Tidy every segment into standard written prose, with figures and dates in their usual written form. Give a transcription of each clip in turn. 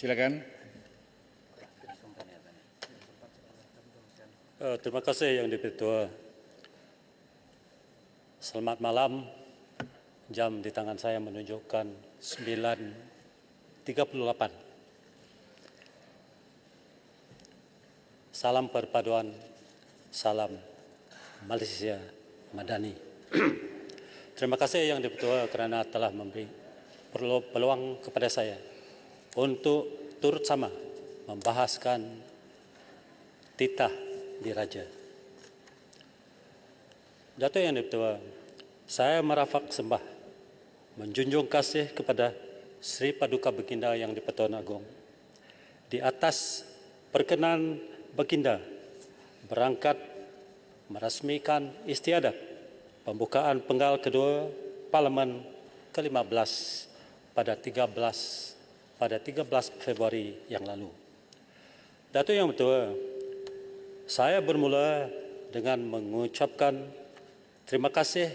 Silakan. Terima kasih Yang Di-Pertua. Selamat malam. Jam di tangan saya menunjukkan 9.38. Salam perpaduan, salam Malaysia Madani. Terima kasih Yang Di-Pertua kerana telah memberi peluang kepada saya untuk turut sama membahaskan titah diraja. Datuk Yang Di-Pertua, saya merafak sembah menjunjung kasih kepada Sri Paduka Baginda Yang di-Pertuan Agong di atas perkenan Baginda berangkat merasmikan istiadat pembukaan penggal kedua Parlimen ke-15 pada 13 Februari yang lalu. Datuk Yang Pertua, saya bermula dengan mengucapkan terima kasih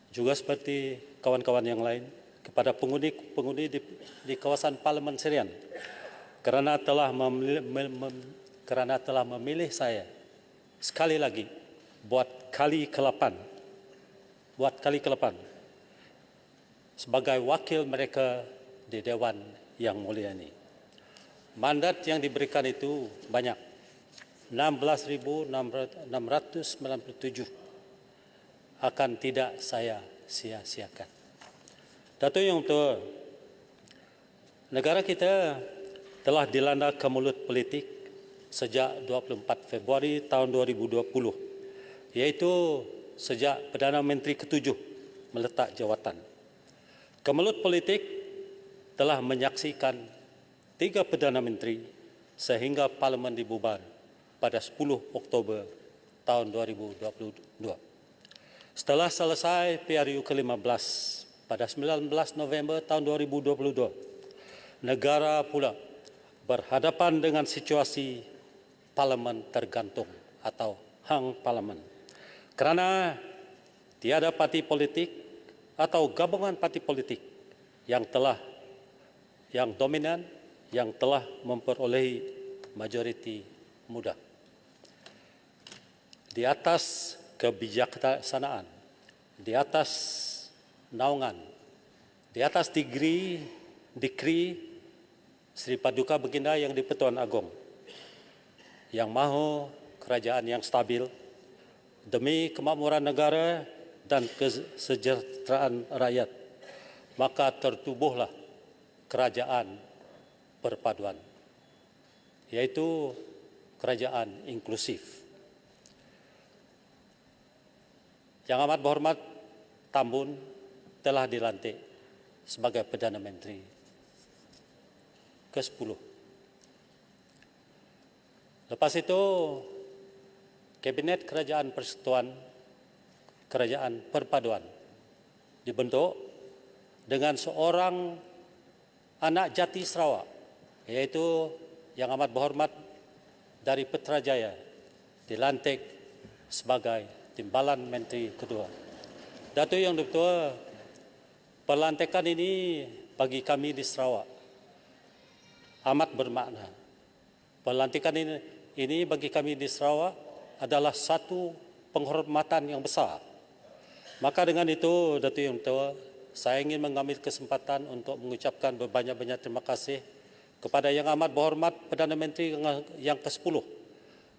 juga seperti kawan-kawan yang lain kepada pengundi di kawasan Parlimen Serian kerana telah memilih saya sekali lagi buat kali ke-8 sebagai wakil mereka di Dewan Yang Mulia ini. Mandat yang diberikan itu banyak, 16,697, akan tidak saya sia-siakan. Datuk Yang Pertua, negara kita telah dilanda kemelut politik sejak 24 Februari tahun 2020, iaitu sejak Perdana Menteri ke-7 meletak jawatan. Kemelut politik telah menyaksikan 3 Perdana Menteri sehingga Parlimen dibubar pada 10 Oktober tahun 2022. Setelah selesai PRU ke-15 pada 19 November tahun 2022, negara pula berhadapan dengan situasi Parlimen tergantung atau hang Parlimen. Kerana tiada parti politik atau gabungan parti politik yang dominan yang telah memperolehi majoriti mudah. Di atas kebijaksanaan, di atas naungan, di atas dekri Sri Paduka Baginda Yang di-Pertuan Agong yang mahu kerajaan yang stabil demi kemakmuran negara dan kesejahteraan rakyat, maka tertubuhlah kerajaan perpaduan, yaitu kerajaan inklusif. Yang amat berhormat Tambun telah dilantik sebagai Perdana Menteri ke-10. Lepas itu, Kabinet Kerajaan Persekutuan Kerajaan Perpaduan dibentuk dengan seorang anak jati Sarawak, iaitu Yang amat berhormat dari Putrajaya dilantik sebagai Timbalan Menteri kedua. Datuk Yang Di-Pertua, pelantikan ini bagi kami di Sarawak amat bermakna. Pelantikan ini bagi kami di Sarawak adalah satu penghormatan yang besar. Maka dengan itu, Datuk Yang Di-Pertua, saya ingin mengambil kesempatan untuk mengucapkan berbanyak-banyak terima kasih kepada Yang amat berhormat Perdana Menteri yang ke-10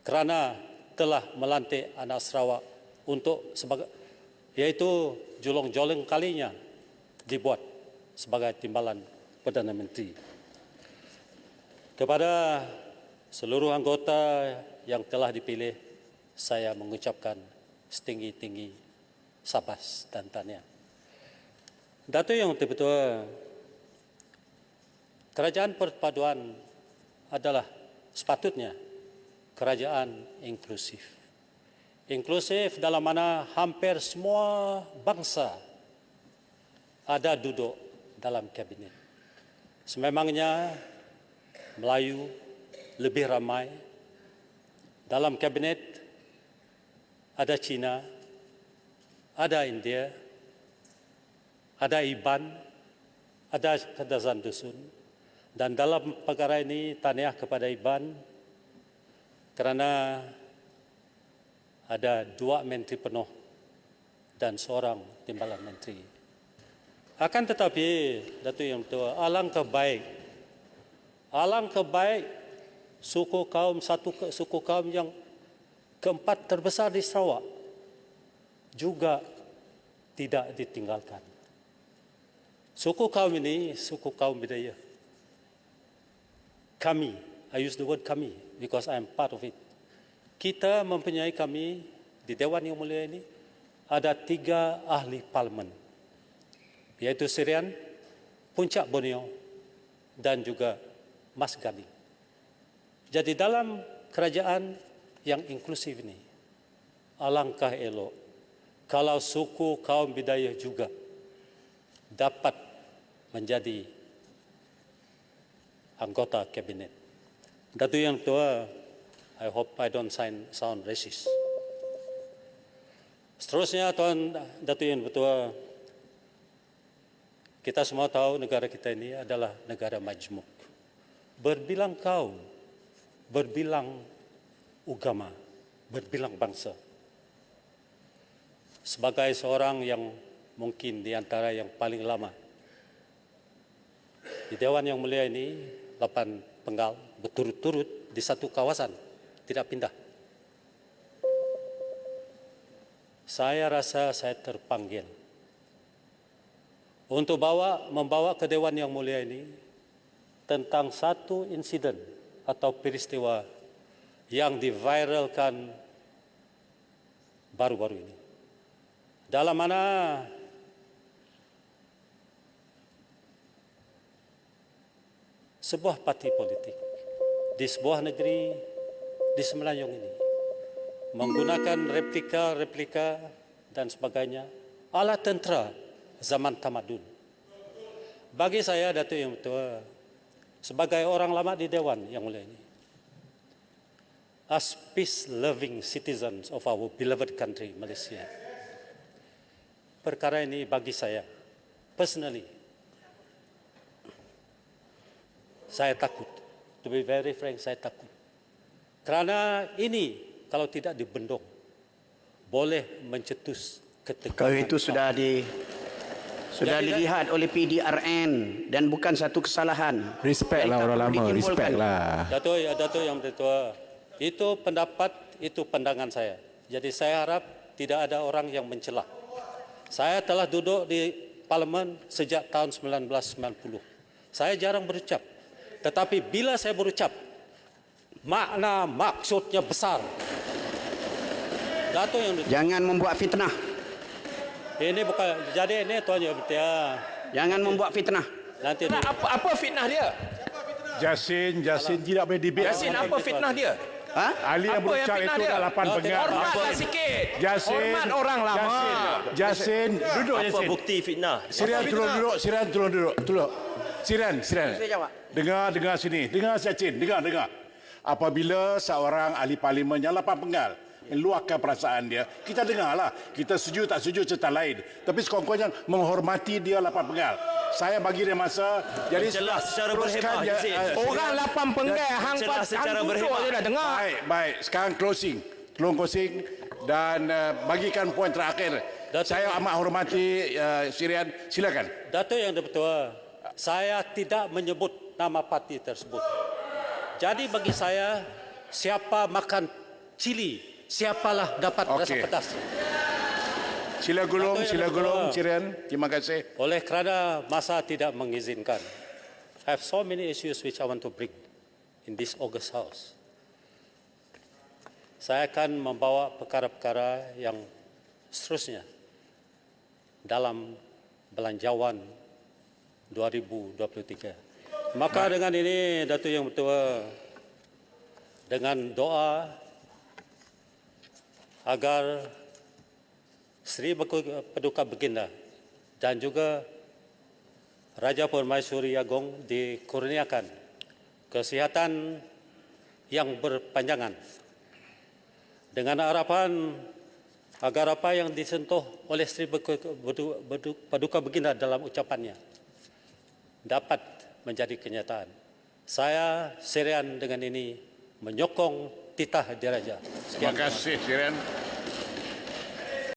kerana telah melantik anak Sarawak untuk yaitu jolong-jolong kalinya dibuat sebagai timbalan Perdana Menteri. Kepada seluruh anggota yang telah dipilih, saya mengucapkan setinggi-tinggi sabas dan tahniah. Datuk Yang Di-Pertua, kerajaan perpaduan adalah sepatutnya kerajaan inklusif. Inklusif dalam mana hampir semua bangsa ada duduk dalam kabinet. Sememangnya Melayu lebih ramai. Dalam kabinet ada Cina, ada India, ada Iban, ada Kadazan Dusun, Dan dalam perkara ini tahniah kepada Iban kerana ada 2 menteri penuh dan seorang timbalan menteri. Akan tetapi, Datuk Yang Ketua, alangkah baik suku kaum yang keempat terbesar di Sarawak juga tidak ditinggalkan. Suku kaum ini, suku kaum Bidayuh. Kami, I use the word kami because I am part of it. Kita mempunyai kami di Dewan Yang Mulia ini ada 3 ahli parlimen, yaitu Sirian, Puncak Borneo dan juga Mas Gading. Jadi dalam kerajaan yang inklusif ini, alangkah elok kalau suku kaum Bidayuh juga dapat menjadi anggota kabinet. Datuk Yang Ketua, I hope I don't sound racist. Seterusnya, Tuan Datuk Yang Ketua, kita semua tahu negara kita ini adalah negara majmuk. Berbilang kaum, berbilang agama, berbilang bangsa. Sebagai seorang yang mungkin di antara yang paling lama di Dewan Yang Mulia ini, 8 penggal berturut-turut di satu kawasan, tidak pindah. Saya rasa saya terpanggil untuk membawa ke Dewan Yang Mulia ini tentang satu insiden atau peristiwa yang diviralkan baru-baru ini. Dalam mana sebuah parti politik di sebuah negeri di Semenanjung ini menggunakan replika dan sebagainya ala tentera zaman tamadun. Bagi saya, Datuk Yang Ketua, sebagai orang lama di Dewan Yang Mulia ini, as peace-loving citizens of our beloved country, Malaysia, perkara ini bagi saya, personally, saya takut. To be very frank, saya takut. Kerana ini, kalau tidak dibendung, boleh mencetus ketegangan. Kalau itu sudah dilihat oleh PDRN dan bukan satu kesalahan. Respect lah orang lama, respect lah. Datuk Yang Ketua, itu pendapat, itu pandangan saya. Jadi saya harap tidak ada orang yang mencela. Saya telah duduk di Parlimen sejak tahun 1990. Saya jarang berucap. Tetapi bila saya berucap, maksudnya besar. Datuk Yang Ketua, Jangan membuat fitnah. ini bukan, jadi ini Tuan Yang Ketua. Jangan membuat fitnah. Nanti Apa fitnah dia? Jasin tidak boleh debate. Yasin, apa fitnah dia? Ali yang Apa yang berucap fitnah itu dia? dah 8 penggal. Hormatlah sikit. Jasin, Hormat orang lama. Jasin, duduk Apa Jasin. bukti fitnah? Sirian tolong duduk, Sirian tolong duduk. Sirian. Saya jawab. Dengar sini. Dengar Jasin, dengar. Apabila seorang ahli parlimen yang 8 penggal meluahkan perasaan dia, kita dengarlah. Kita setuju tak setuju cerita lain. Tapi sekurang-kurangnya menghormati dia 8 penggal. Saya bagi dia masa. Jadi Jelas secara teruskan berhemah, Jasin. Orang 8 penggai hang Jelas secara duduk berhemah. je dah dengar. Baik. Sekarang closing. Tolong closing dan bagikan poin terakhir. Saya amat hormati Sirian. Silakan. Datuk Yang Ketua, saya tidak menyebut nama parti tersebut. Jadi bagi saya, siapa makan cili, siapalah dapat rasa Okey. pedas. Sila gulung, Datuk Yang Ketua. Sirian. Terima kasih. Oleh kerana masa tidak mengizinkan, I have so many issues which I want to bring in this August House. Saya akan membawa perkara-perkara yang seterusnya dalam belanjawan 2023. Maka dengan ini, Datuk Yang Ketua, dengan doa agar Sri Paduka Baginda dan juga Raja Permaisuri Agong dikurniakan kesihatan yang berpanjangan dengan harapan agar apa yang disentuh oleh Sri Paduka Baginda dalam ucapannya dapat menjadi kenyataan. Saya Sirian dengan ini menyokong titah diraja. Terima kasih, Siren.